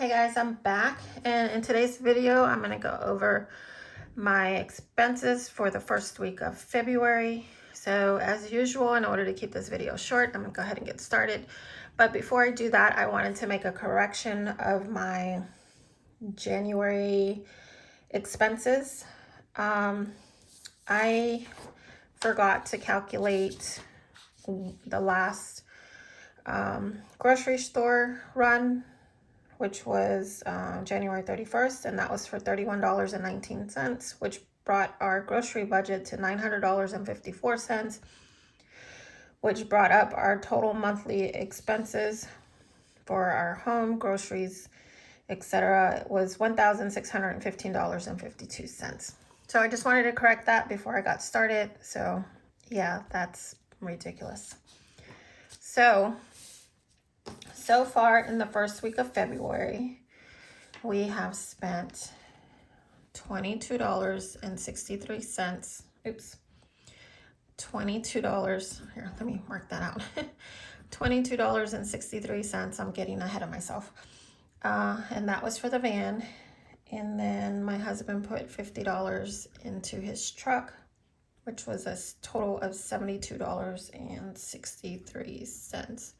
Hey guys, I'm back, and in today's video I'm going to go over my expenses for the first week of February. So as usual, in order to keep this video short, I'm going to go ahead and get started. But before I do that, I wanted to make a correction of my January expenses. I forgot to calculate the last grocery store run, which was January 31st, and that was for $31.19, which brought our grocery budget to $900.54, which brought up our total monthly expenses for our home, groceries, etc. was $1,615.52. So I just wanted to correct that before I got started. So yeah, that's ridiculous. So far in the first week of February, we have spent $22.63. Oops. $22. Here, let me mark that out. $22.63. I'm getting ahead of myself. And that was for the van. And then my husband put $50 into his truck, which was a total of $72.63.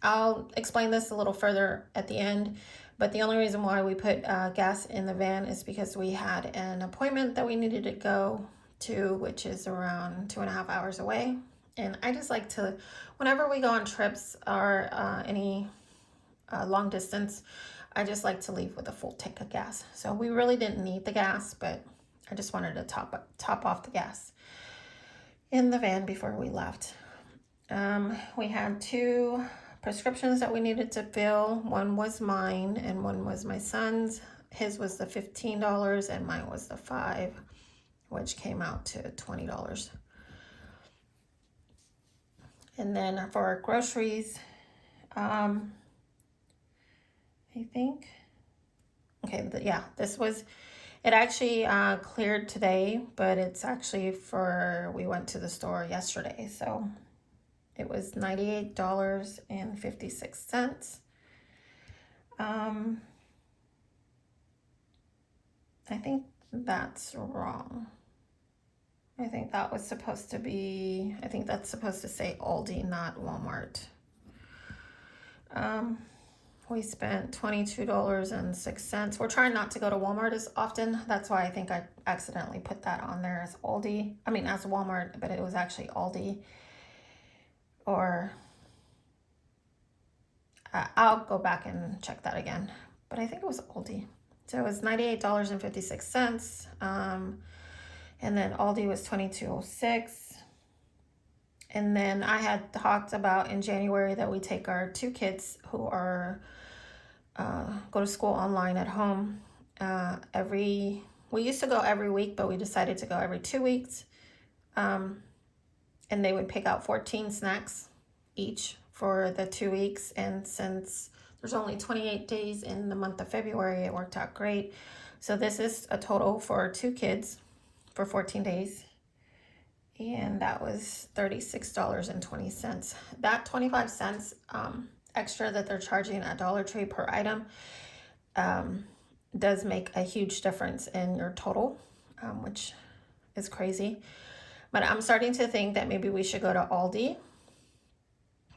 I'll explain this a little further at the end, but the only reason why we put gas in the van is because we had an appointment that we needed to go to, which is around 2.5 hours away. And I just like to, whenever we go on trips or any long distance, I just like to leave with a full tank of gas. So we really didn't need the gas, but I just wanted to top off the gas in the van before we left. We had 2 prescriptions that we needed to fill. One was mine and one was my son's. His was the $15 and mine was the $5, which came out to $20. And then for our groceries, I think, okay, yeah, this was, it actually cleared today, but it's actually we went to the store yesterday, so it was $98.56. I think that's wrong. I think that was supposed to be, I think that's supposed to say Aldi, not Walmart. We spent $22.06. We're trying not to go to Walmart as often. That's why I think I accidentally put that on there as Aldi. I mean, as Walmart, but it was actually Aldi. Or I'll go back and check that again, but I think it was Aldi. So it was $98.56, and then Aldi was $22.06. And then I had talked about in January that we take our 2 kids who are go to school online at home. We used to go every week, but we decided to go every 2 weeks. And they would pick out 14 snacks each for the 2 weeks. And since there's only 28 days in the month of February, it worked out great. So this is a total for 2 kids for 14 days. And that was $36.20. That 25 cents extra that they're charging at Dollar Tree per item does make a huge difference in your total, which is crazy. But I'm starting to think that maybe we should go to Aldi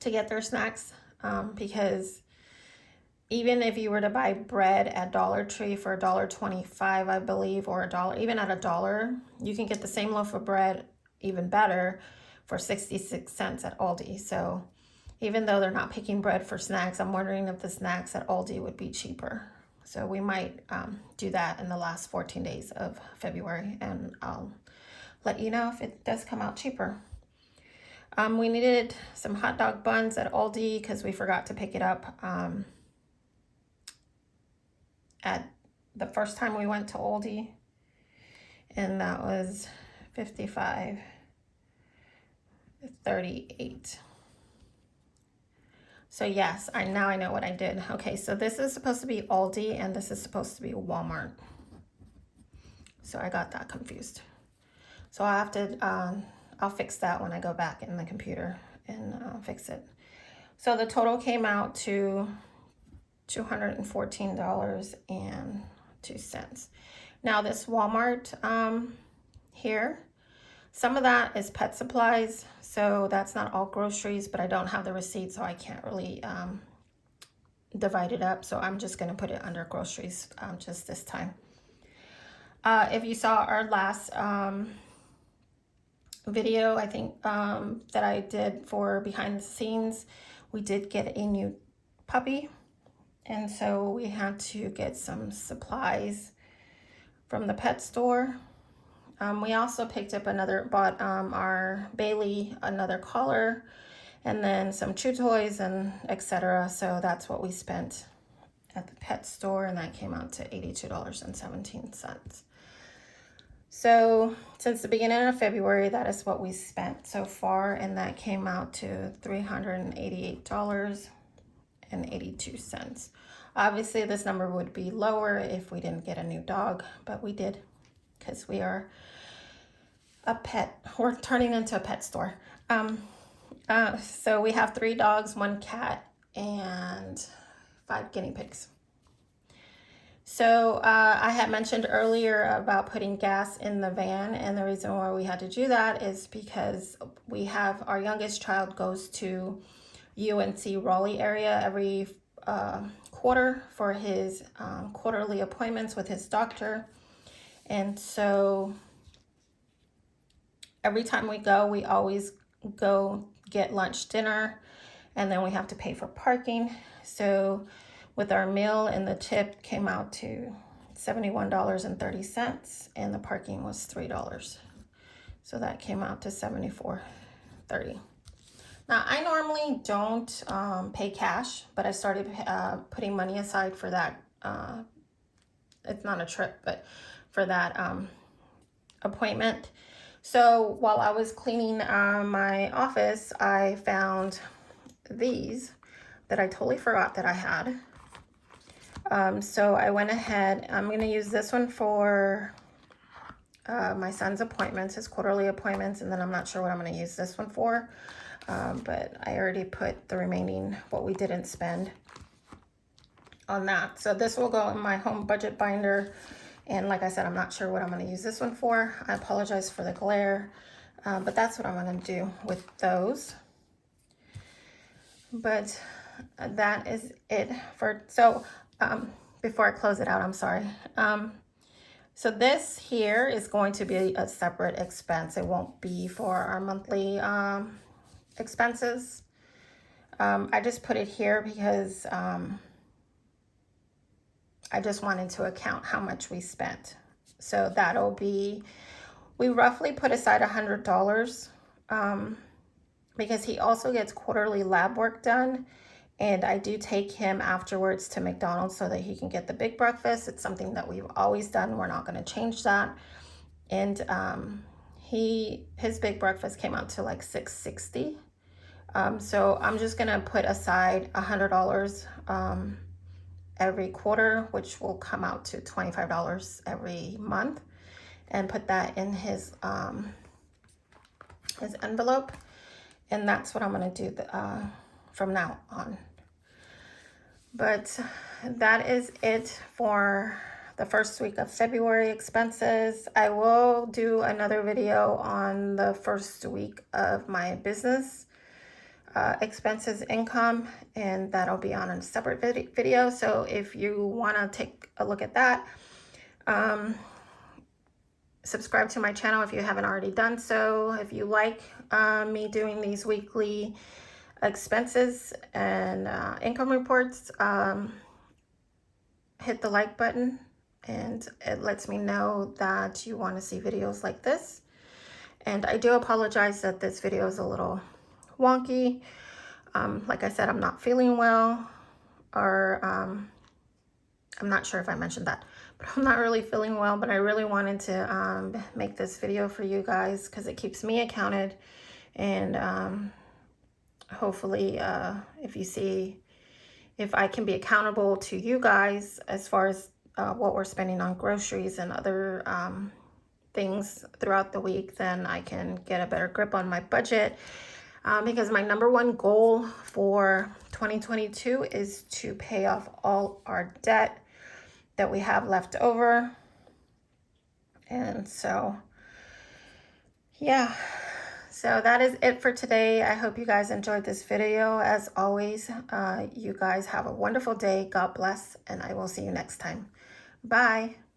to get their snacks, because even if you were to buy bread at Dollar Tree for $1.25, I believe, or $1, even at $1, you can get the same loaf of bread, even better, for 66 cents at Aldi. So even though they're not picking bread for snacks, I'm wondering if the snacks at Aldi would be cheaper. So we might do that in the last 14 days of February, and I'll let you know if it does come out cheaper. We needed some hot dog buns at Aldi because we forgot to pick it up at the first time we went to Aldi, and that was $55.38. So yes, now I know what I did. Okay, so this is supposed to be Aldi and this is supposed to be Walmart. So I got that confused. So I have to, I'll fix that when I go back in the computer and fix it. So the total came out to $214.02. Now this Walmart here, some of that is pet supplies, so that's not all groceries, but I don't have the receipt, so I can't really divide it up. So I'm just going to put it under groceries just this time. If you saw our last video, I think that I did for behind the scenes, we did get a new puppy, and so we had to get some supplies from the pet store. We also picked up bought our Bailey another collar, and then some chew toys and etc. So that's what we spent at the pet store, and that came out to $82.17. So since the beginning of February, that is what we spent so far, and that came out to $388.82. Obviously, this number would be lower if we didn't get a new dog, but we did, because we are we're turning into a pet store. So we have 3 dogs, 1 cat, and 5 guinea pigs. So I had mentioned earlier about putting gas in the van, and the reason why we had to do that is because we have our youngest child goes to UNC Raleigh area every quarter for his quarterly appointments with his doctor. And so every time we go, we always go get lunch, dinner, and then we have to pay for parking. So with our meal, and the tip came out to $71.30, and the parking was $3. So that came out to $74.30. Now, I normally don't pay cash, but I started putting money aside for that. It's not a trip, but for that appointment. So while I was cleaning my office, I found these that I totally forgot that I had. So I went ahead, I'm going to use this one for my son's appointments, his quarterly appointments, and then I'm not sure what I'm going to use this one for. But I already put the remaining, what we didn't spend, on that. So this will go in my home budget binder. And like I said, I'm not sure what I'm going to use this one for. I apologize for the glare, but that's what I'm going to do with those. But that is it for, so before I close it out, I'm sorry. So this here is going to be a separate expense. It won't be for our monthly expenses. I just put it here because I just wanted to account how much we spent. So that'll be, we roughly put aside $100 because he also gets quarterly lab work done. And I do take him afterwards to McDonald's so that he can get the big breakfast. It's something that we've always done. We're not going to change that. And his big breakfast came out to like $6.60. So I'm just going to put aside $100 every quarter, which will come out to $25 every month, and put that in his envelope. And that's what I'm going to do from now on. But that is it for the first week of February expenses. I will do another video on the first week of my business expenses income, and that'll be on a separate video. So if you want to take a look at that, subscribe to my channel if you haven't already done so. If you like me doing these weekly expenses and income reports, hit the like button, and it lets me know that you want to see videos like this. And I do apologize that this video is a little wonky. Like I said, I'm not feeling well, or I'm not sure if I mentioned that, but I'm not really feeling well. But I really wanted to make this video for you guys because it keeps me accounted, and hopefully if I can be accountable to you guys as far as what we're spending on groceries and other things throughout the week, then I can get a better grip on my budget. Because my #1 goal for 2022 is to pay off all our debt that we have left over. And so, yeah. So that is it for today. I hope you guys enjoyed this video. As always, you guys have a wonderful day. God bless, and I will see you next time. Bye.